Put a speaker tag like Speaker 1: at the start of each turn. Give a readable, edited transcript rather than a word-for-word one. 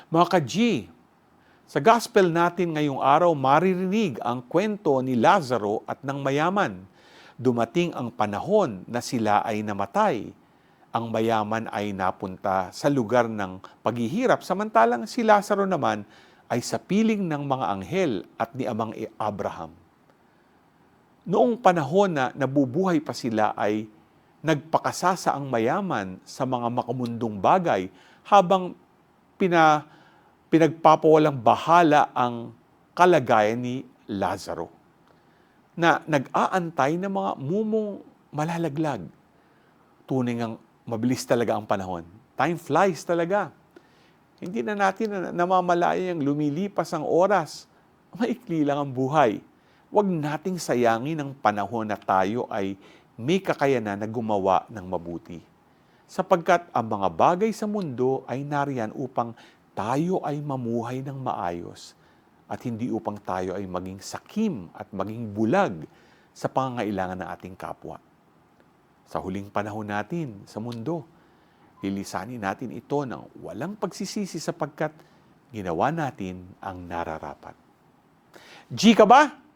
Speaker 1: Mga ka-G, sa gospel natin ngayong araw maririnig ang kwento ni Lazaro at ng mayaman. Dumating ang panahon na sila ay namatay. Ang mayaman ay napunta sa lugar ng paghihirap, samantalang si Lazaro naman ay sa piling ng mga anghel at ni Amang Abraham. Noong panahon na nabubuhay pa sila ay nagpakasasa ang mayaman sa mga makamundong bagay habang pinagpapawalang bahala ang kalagayan ni Lazaro na nag-aantay ng mga mumong malalaglag. Tunay ngang mabilis talaga ang panahon. Time flies talaga. Hindi na natin namamalayang lumilipas ang oras. Maikli lang ang buhay. Huwag nating sayangin ang panahon na tayo ay may kakayanan na gumawa ng mabuti. Sapagkat ang mga bagay sa mundo ay nariyan upang tayo ay mamuhay ng maayos at hindi upang tayo ay maging sakim at maging bulag sa pangangailangan ng ating kapwa. Sa huling panahon natin sa mundo, lilisanin natin ito ng walang pagsisisi sapagkat ginawa natin ang nararapat. G ka ba?